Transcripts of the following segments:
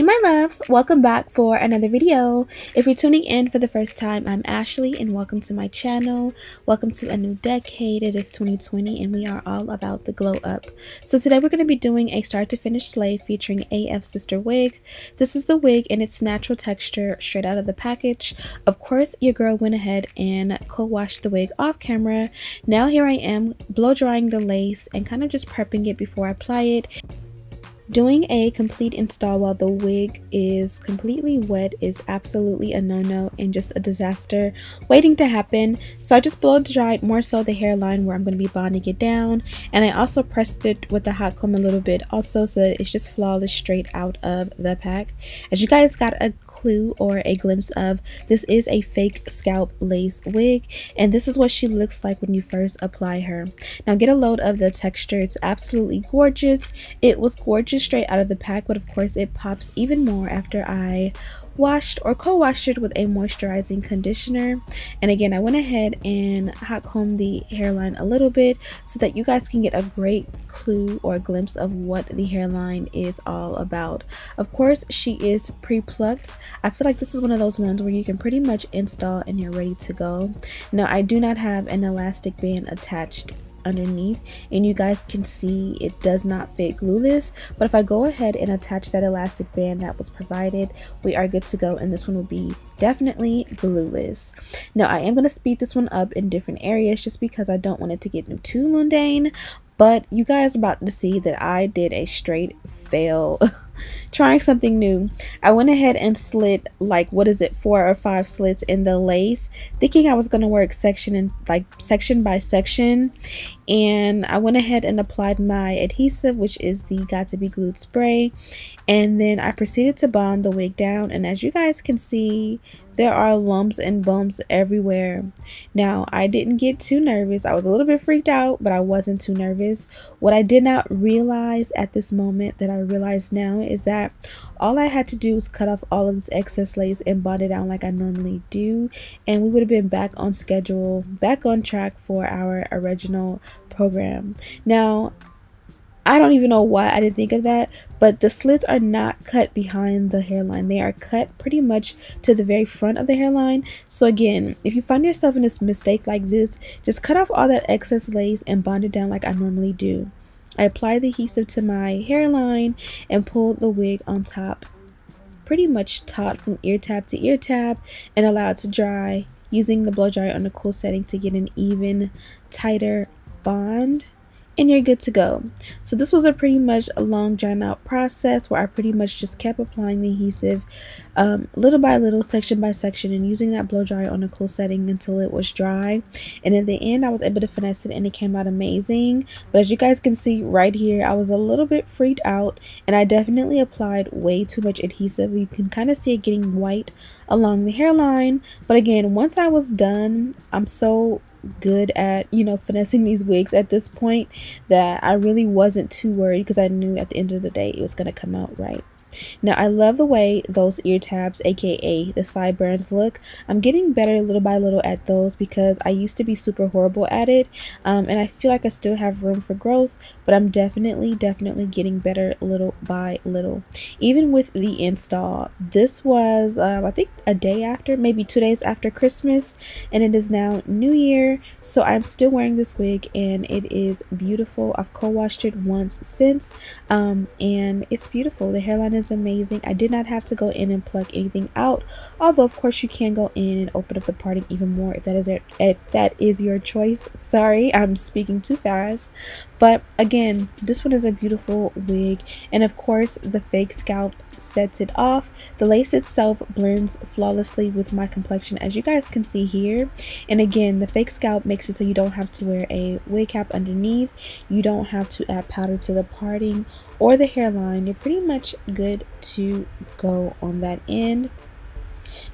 my loves, welcome back for another video. If you're tuning in for the first time, I'm Ashley and welcome to my channel. Welcome to a new decade. It is 2020 and we are all about the glow up. So today we're going to be doing a start to finish slay featuring a Afsisterwig. This is the wig in its natural texture straight out of the package. Of course, your girl went ahead and co-washed the wig off camera. Now here I am blow drying the lace and kind of just prepping it before I apply it. Doing a complete install while the wig is completely wet is absolutely a no-no and just a disaster waiting to happen. So I just blow dried more so the hairline where I'm going to be bonding it down, and I also pressed it with the hot comb a little bit also so that it's just flawless straight out of the pack. As you guys got a clue or a glimpse of, this is a fake scalp lace wig and this is what she looks like when you first apply her. Now get a load of the texture. It's absolutely gorgeous. It was gorgeous straight out of the pack, but of course it pops even more after I washed or co-washed it with a moisturizing conditioner. And again, I went ahead and hot combed the hairline a little bit so that you guys can get a great clue or a glimpse of what the hairline is all about. Of course, she is pre-plucked. I feel like this is one of those ones where you can pretty much install and you're ready to go. Now, I do not have an elastic band attached underneath, and you guys can see it does not fit glueless, but if I go ahead and attach that elastic band that was provided, we are good to go, and this one will be definitely glueless. Now I am going to speed this one up in different areas just because I don't want it to get too mundane, but you guys are about to see that I did a straight fail trying something new. I went ahead and slit like 4 or 5 slits in the lace, thinking I was going to work section by section, and I went ahead and applied my adhesive, which is the Got to Be Glued spray, and then I proceeded to bond the wig down, and as you guys can see, there are lumps and bumps everywhere. Now, I didn't get too nervous. I was a little bit freaked out, but I wasn't too nervous. What I did not realize at this moment that I realize now is that all I had to do was cut off all of this excess lace and bond it down like I normally do, and we would have been back on schedule, back on track for our original program. Now, I don't even know why I didn't think of that, but the slits are not cut behind the hairline. They are cut pretty much to the very front of the hairline. So again, if you find yourself in this mistake like this, just cut off all that excess lace and bond it down like I normally do. I applied the adhesive to my hairline and pulled the wig on top, pretty much taut from ear tab to ear tab, and allowed to dry using the blow dryer on a cool setting to get an even, tighter bond. And you're good to go. So this was a pretty much a long drawn out process where I pretty much just kept applying the adhesive little by little, section by section, and using that blow dryer on a cool setting until it was dry. And in the end, I was able to finesse it and it came out amazing. But as you guys can see right here, I was a little bit freaked out and I definitely applied way too much adhesive. You can kind of see it getting white along the hairline. But again, once I was done, I'm so good at finessing these wigs at this point that I really wasn't too worried because I knew at the end of the day it was going to come out right. Now I love the way those ear tabs, aka the sideburns, look. I'm getting better little by little at those because I used to be super horrible at it, and I feel like I still have room for growth, but I'm definitely getting better little by little. Even with the install, this was I think a day after, maybe 2 days after Christmas, and it is now New Year, so I'm still wearing this wig and it is beautiful. I've co-washed it once since, and it's beautiful. The hairline is amazing. I did not have to go in and pluck anything out, although of course you can go in and open up the parting even more if that is your choice. Sorry, I'm speaking too fast, but again, this one is a beautiful wig, and of course the fake scalp sets it off. The lace itself blends flawlessly with my complexion, as you guys can see here, and again, the fake scalp makes it so you don't have to wear a wig cap underneath. You don't have to add powder to the parting or the hairline. You're pretty much good to go on that end.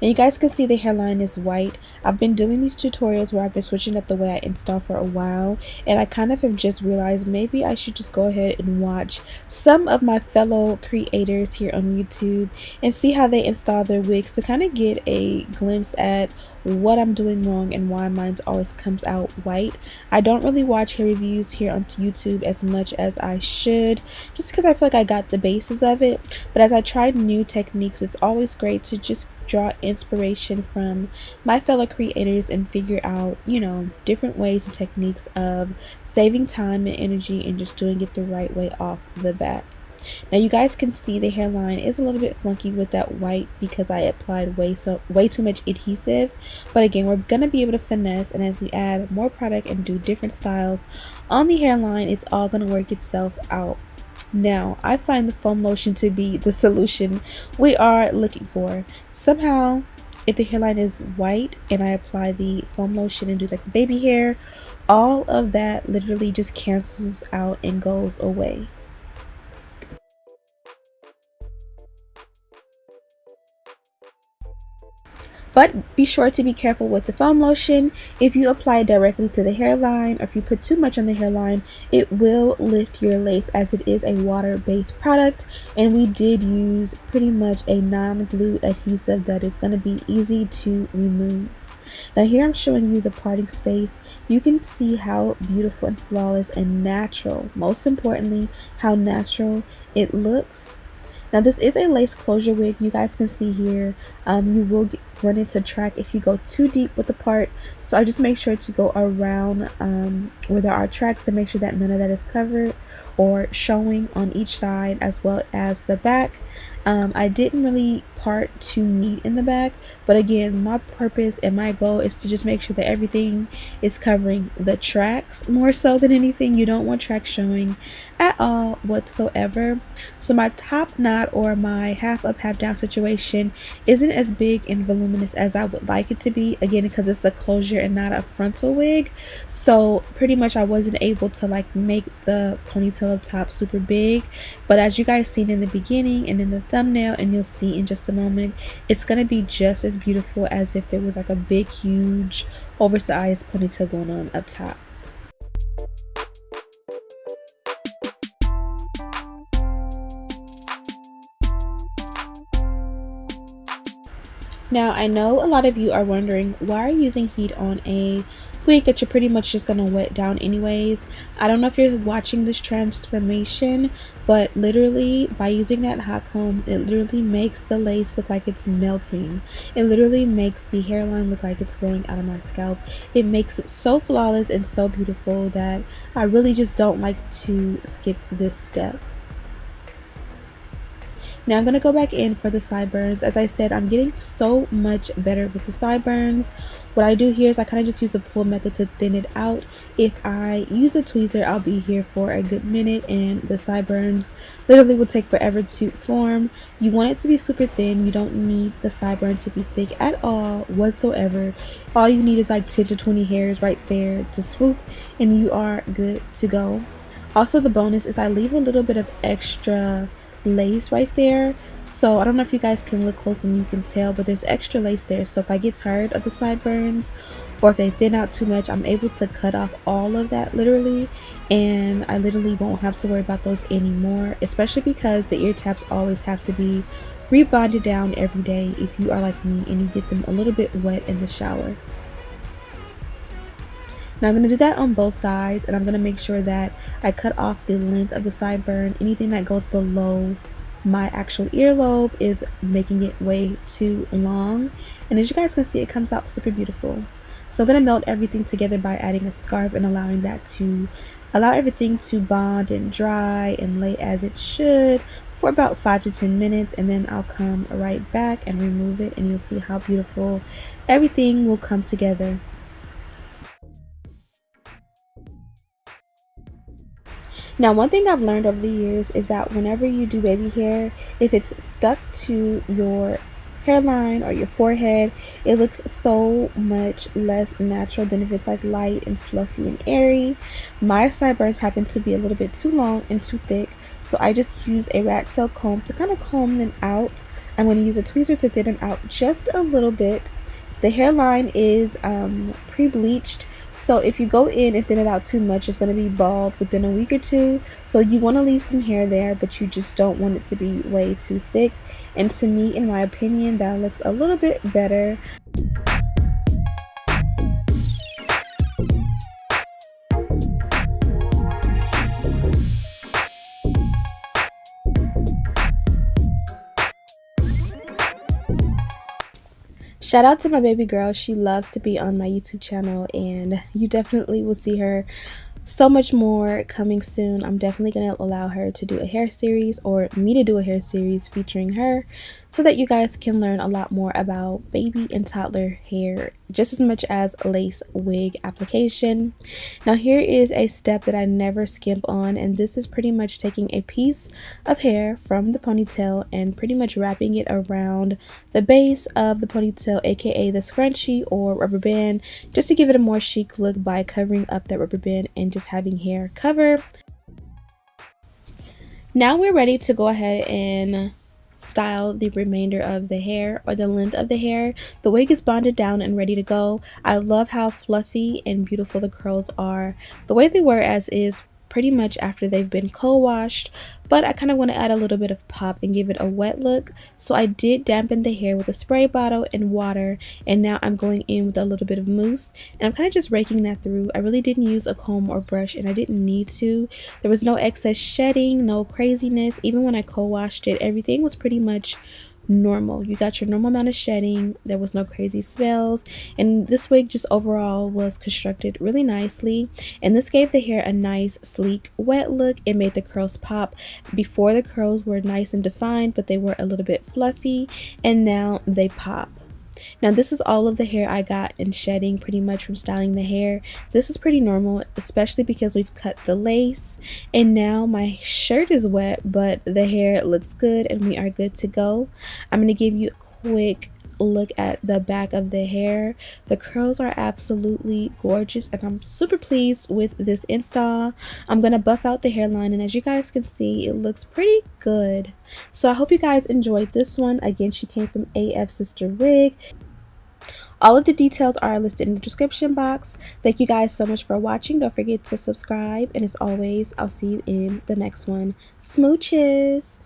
Now you guys can see the hairline is white. I've been doing these tutorials where I've been switching up the way I install for a while, and I kind of have just realized maybe I should just go ahead and watch some of my fellow creators here on YouTube and see how they install their wigs to kind of get a glimpse at what I'm doing wrong and why mine always comes out white. I don't really watch hair reviews here on YouTube as much as I should, just because I feel like I got the basis of it, but as I try new techniques, it's always great to just draw inspiration from my fellow creators and figure out, you know, different ways and techniques of saving time and energy and just doing it the right way off the bat. Now you guys can see the hairline is a little bit funky with that white because I applied way too much adhesive, but again, we're gonna be able to finesse, and as we add more product and do different styles on the hairline, it's all gonna work itself out. Now, I find the foam lotion to be the solution we are looking for. Somehow, if the hairline is white and I apply the foam lotion and do like the baby hair, all of that literally just cancels out and goes away. But be sure to be careful with the foam lotion. If you apply it directly to the hairline, or if you put too much on the hairline, it will lift your lace as it is a water-based product. And we did use pretty much a non-glue adhesive that is going to be easy to remove. Now here I'm showing you the parting space. You can see how beautiful and flawless and natural, most importantly, how natural it looks. Now this is a lace closure wig. You guys can see here, you will run into track if you go too deep with the part. So I just make sure to go around where there are tracks to make sure that none of that is covered or showing on each side, as well as the back. I didn't really part too neat in the back, but again, my purpose and my goal is to just make sure that everything is covering the tracks more so than anything. You don't want tracks showing at all whatsoever. So my top knot, or my half up half down situation, isn't as big and voluminous as I would like it to be, again because it's a closure and not a frontal wig. So pretty much I wasn't able to like make the ponytail up top super big, but as you guys seen in the beginning and in the thumbnail, and you'll see in just a moment, it's gonna be just as beautiful as if there was like a big huge oversized ponytail going on up top. Now, I know a lot of you are wondering, why are you using heat on a wig that you're pretty much just going to wet down anyways? I don't know if you're watching this transformation, but literally by using that hot comb, it literally makes the lace look like it's melting. It literally makes the hairline look like it's growing out of my scalp. It makes it so flawless and so beautiful that I really just don't like to skip this step. Now I'm going to go back in for the sideburns. As I said, I'm getting so much better with the sideburns. What I do here is I kind of just use a pull method to thin it out. If I use a tweezer, I'll be here for a good minute and the sideburns literally will take forever to form. You want it to be super thin. You don't need the sideburn to be thick at all whatsoever. All you need is like 10 to 20 hairs right there to swoop and you are good to go. Also, the bonus is I leave a little bit of extra lace right there, so I don't know if you guys can look close and you can tell, but there's extra lace there. So if I get tired of the sideburns or if they thin out too much, I'm able to cut off all of that literally, and I literally won't have to worry about those anymore, especially because the ear tabs always have to be rebonded down every day if you are like me and you get them a little bit wet in the shower. Now I'm going to do that on both sides, and I'm going to make sure that I cut off the length of the sideburn. Anything that goes below my actual earlobe is making it way too long, and as you guys can see, it comes out super beautiful. So I'm going to melt everything together by adding a scarf and allowing everything to bond and dry and lay as it should for about 5 to 10 minutes, and then I'll come right back and remove it, and you'll see how beautiful everything will come together. Now, one thing I've learned over the years is that whenever you do baby hair, if it's stuck to your hairline or your forehead, it looks so much less natural than if it's like light and fluffy and airy. My sideburns happen to be a little bit too long and too thick, So I just use a rat tail comb to kind of comb them out. I'm going to use a tweezer to thin them out just a little bit. The hairline is pre-bleached, so if you go in and thin it out too much, it's going to be bald within a week or two. So you want to leave some hair there, but you just don't want it to be way too thick. And to me, in my opinion, that looks a little bit better. Shout out to my baby girl. She loves to be on my YouTube channel, and you definitely will see her so much more coming soon. I'm definitely going to allow her to do a hair series, or me to do a hair series featuring her, so that you guys can learn a lot more about baby and toddler hair, just as much as lace wig application. Now here is a step that I never skimp on, and this is pretty much taking a piece of hair from the ponytail and pretty much wrapping it around the base of the ponytail, aka the scrunchie or rubber band, just to give it a more chic look by covering up that rubber band and just having hair cover. Now we're ready to go ahead and style the remainder of the hair, or the length of the hair. The wig is bonded down and ready to go. I love how fluffy and beautiful the curls are. The way they were as is, pretty much after they've been co-washed, but I kind of want to add a little bit of pop and give it a wet look. So I did dampen the hair with a spray bottle and water, and now I'm going in with a little bit of mousse, and I'm kind of just raking that through. I really didn't use a comb or brush, and I didn't need to. There was no excess shedding, no craziness. Even when I co-washed it, everything was pretty much normal. You got your normal amount of shedding. There was no crazy smells, and this wig just overall was constructed really nicely, and this gave the hair a nice sleek wet look. It made the curls pop. Before, the curls were nice and defined, but they were a little bit fluffy, and now they pop. Now this is all of the hair I got in shedding pretty much from styling the hair. This is pretty normal, especially because we've cut the lace, and now my shirt is wet, but the hair looks good and we are good to go. I'm going to give you a quick look at the back of the hair. The curls are absolutely gorgeous, and I'm super pleased with this install. I'm gonna buff out the hairline, and as you guys can see, it looks pretty good. So I hope you guys enjoyed this one. Again, she came from Afsisterwig. All of the details are listed in the description box. Thank you guys so much for watching. Don't forget to subscribe, and as always, I'll see you in the next one. Smooches!